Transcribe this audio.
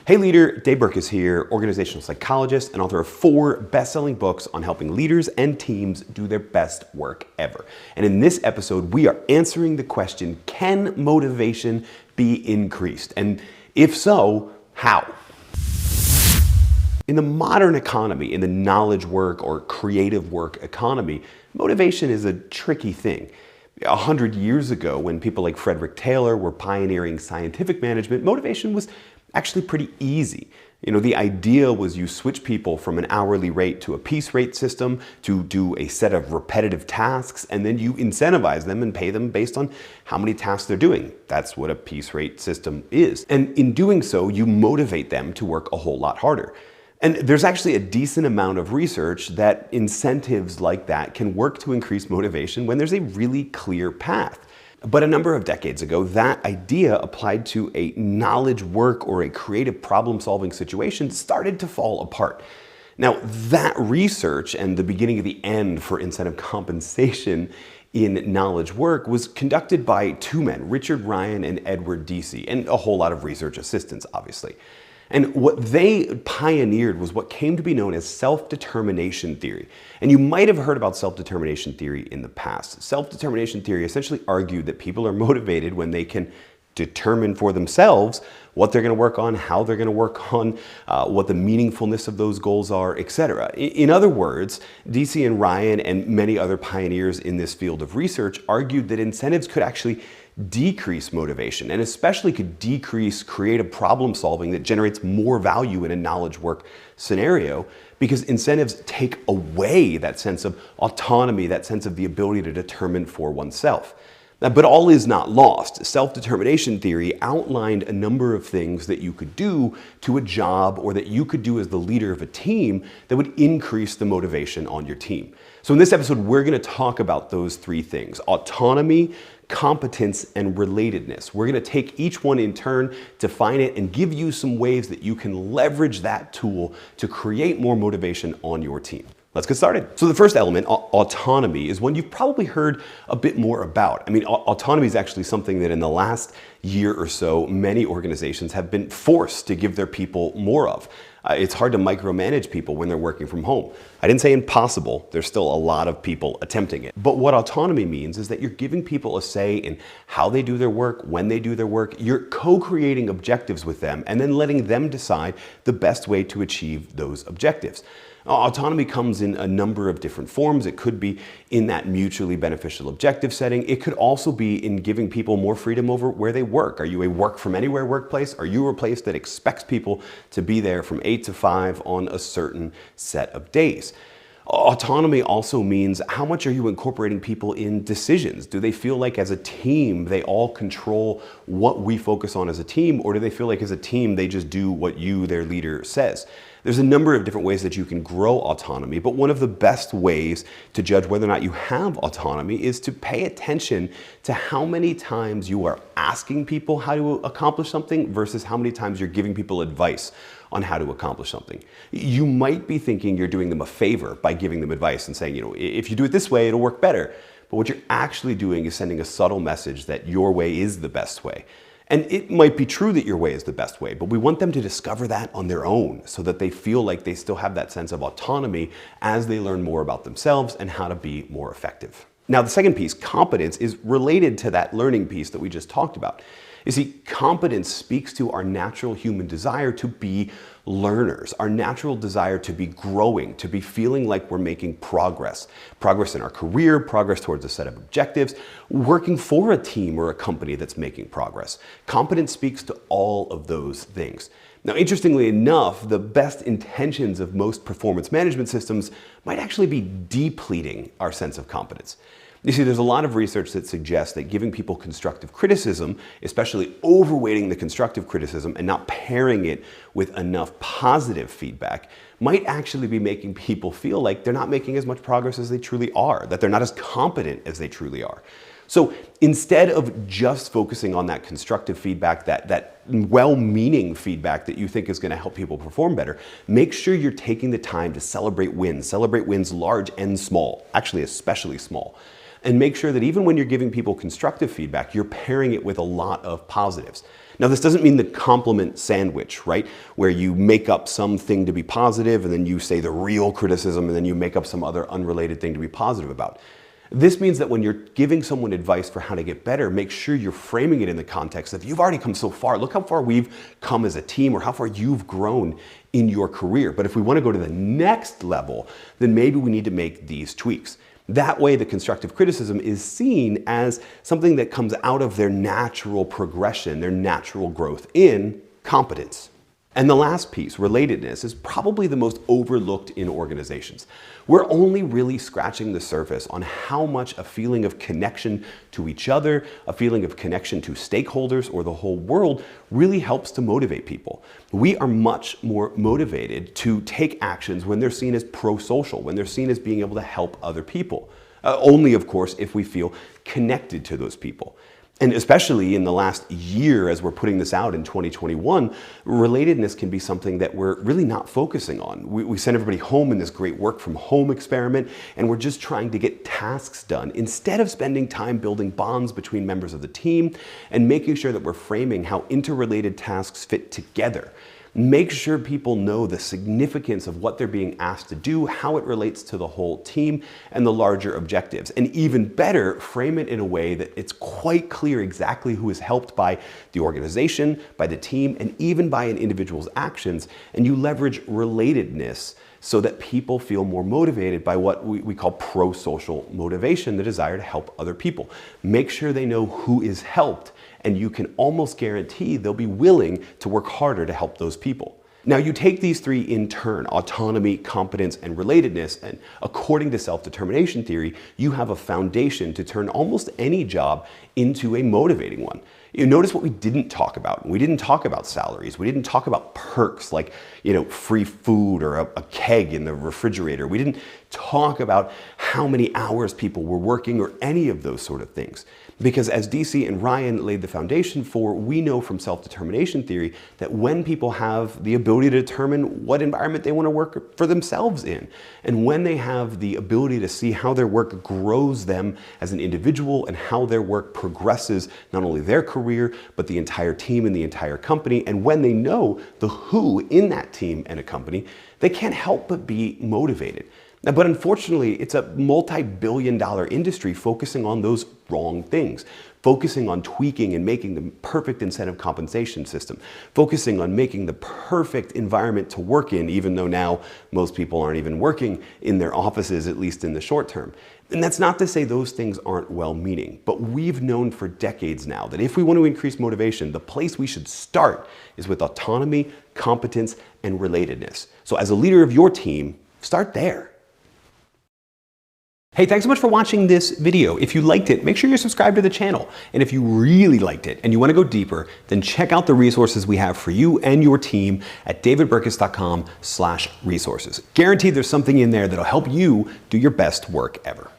Hey leader, Dave Burke is here, organizational psychologist and author of 4 best-selling books on helping leaders and teams do their best work ever. And in this episode, we are answering the question, can motivation be increased? And if so, how? In the modern economy, in the knowledge work or creative work economy, motivation is a tricky thing. 100 years ago, when people like Frederick Taylor were pioneering scientific management, motivation was actually pretty easy. The idea was you switch people from an hourly rate to a piece rate system to do a set of repetitive tasks, and then you incentivize them and pay them based on how many tasks they're doing. That's what a piece rate system is. And in doing so, you motivate them to work a whole lot harder. And there's actually a decent amount of research that incentives like that can work to increase motivation when there's a really clear path. But a number of decades ago, that idea applied to a knowledge work or a creative problem-solving situation started to fall apart. Now, that research and the beginning of the end for incentive compensation in knowledge work was conducted by 2 men, Richard Ryan and Edward Deci, and a whole lot of research assistants, obviously. And what they pioneered was what came to be known as self-determination theory. And you might have heard about self-determination theory in the past. Self-determination theory essentially argued that people are motivated when they can determine for themselves what they're going to work on, how they're going to work on, what the meaningfulness of those goals are, etc. In other words, Deci and Ryan and many other pioneers in this field of research argued that incentives could actually decrease motivation, and especially could decrease creative problem solving that generates more value in a knowledge work scenario, because incentives take away that sense of autonomy, that sense of the ability to determine for oneself. But all is not lost. Self-determination theory outlined a number of things that you could do to a job or that you could do as the leader of a team that would increase the motivation on your team. So in this episode, we're going to talk about those 3 things: autonomy, competence, and relatedness. We're going to take each one in turn, define it, and give you some ways that you can leverage that tool to create more motivation on your team. Let's get started. So the first element, autonomy, is one you've probably heard a bit more about. I mean, autonomy is actually something that in the last year or so, many organizations have been forced to give their people more of. It's hard to micromanage people when they're working from home. I didn't say impossible. There's still a lot of people attempting it. But what autonomy means is that you're giving people a say in how they do their work, when they do their work. You're co-creating objectives with them and then letting them decide the best way to achieve those objectives. Autonomy comes in a number of different forms. It could be in that mutually beneficial objective setting. It could also be in giving people more freedom over where they work. Are you a work from anywhere workplace? Are you a place that expects people to be there from 8 to 5 on a certain set of days? Autonomy also means how much are you incorporating people in decisions? Do they feel like as a team they all control what we focus on as a team, or do they feel like as a team they just do what you, their leader, says? There's a number of different ways that you can grow autonomy, but one of the best ways to judge whether or not you have autonomy is to pay attention to how many times you are asking people how to accomplish something versus how many times you're giving people advice on how to accomplish something. You might be thinking you're doing them a favor by giving them advice and saying, if you do it this way, it'll work better. But what you're actually doing is sending a subtle message that your way is the best way. And it might be true that your way is the best way, but we want them to discover that on their own so that they feel like they still have that sense of autonomy as they learn more about themselves and how to be more effective. Now, the second piece, competence, is related to that learning piece that we just talked about. You see, competence speaks to our natural human desire to be learners, our natural desire to be growing, to be feeling like we're making progress. Progress in our career, progress towards a set of objectives, working for a team or a company that's making progress. Competence speaks to all of those things. Now, interestingly enough, the best intentions of most performance management systems might actually be depleting our sense of competence. You see, there's a lot of research that suggests that giving people constructive criticism, especially overweighting the constructive criticism and not pairing it with enough positive feedback, might actually be making people feel like they're not making as much progress as they truly are, that they're not as competent as they truly are. So instead of just focusing on that constructive feedback, that well-meaning feedback that you think is going to help people perform better, make sure you're taking the time to celebrate wins large and small, actually especially small. And make sure that even when you're giving people constructive feedback, you're pairing it with a lot of positives. Now, this doesn't mean the compliment sandwich, right? Where you make up something to be positive and then you say the real criticism and then you make up some other unrelated thing to be positive about. This means that when you're giving someone advice for how to get better, make sure you're framing it in the context of you've already come so far. Look how far we've come as a team or how far you've grown in your career. But if we want to go to the next level, then maybe we need to make these tweaks. That way, the constructive criticism is seen as something that comes out of their natural progression, their natural growth in competence. And the last piece, relatedness, is probably the most overlooked in organizations. We're only really scratching the surface on how much a feeling of connection to each other, a feeling of connection to stakeholders or the whole world really helps to motivate people. We are much more motivated to take actions when they're seen as pro-social, when they're seen as being able to help other people. Only, of course, if we feel connected to those people. And especially in the last year, as we're putting this out in 2021, relatedness can be something that we're really not focusing on. We send everybody home in this great work from home experiment, and we're just trying to get tasks done instead of spending time building bonds between members of the team and making sure that we're framing how interrelated tasks fit together. Make sure people know the significance of what they're being asked to do, how it relates to the whole team and the larger objectives. And even better, frame it in a way that it's quite clear exactly who is helped by the organization, by the team, and even by an individual's actions. And you leverage relatedness so that people feel more motivated by what we call pro-social motivation, the desire to help other people. Make sure they know who is helped, and you can almost guarantee they'll be willing to work harder to help those people. Now, you take these three in turn, autonomy, competence, and relatedness, and according to self-determination theory, you have a foundation to turn almost any job into a motivating one. You notice what we didn't talk about. We didn't talk about salaries. We didn't talk about perks like, free food or a keg in the refrigerator. We didn't talk about how many hours people were working or any of those sort of things. Because as Deci and Ryan laid the foundation for, we know from self-determination theory that when people have the ability to determine what environment they want to work for themselves in, and when they have the ability to see how their work grows them as an individual and how their work progresses not only their career, but the entire team and the entire company, and when they know the who in that team and a company, they can't help but be motivated. But unfortunately, it's a multi-billion-dollar industry focusing on those wrong things, focusing on tweaking and making the perfect incentive compensation system, focusing on making the perfect environment to work in, even though now most people aren't even working in their offices, at least in the short term. And that's not to say those things aren't well-meaning, but we've known for decades now that if we want to increase motivation, the place we should start is with autonomy, competence, and relatedness. So as a leader of your team, start there. Hey, thanks so much for watching this video. If you liked it, make sure you're subscribed to the channel. And if you really liked it and you want to go deeper, then check out the resources we have for you and your team at davidburkus.com/resources. Guaranteed there's something in there that'll help you do your best work ever.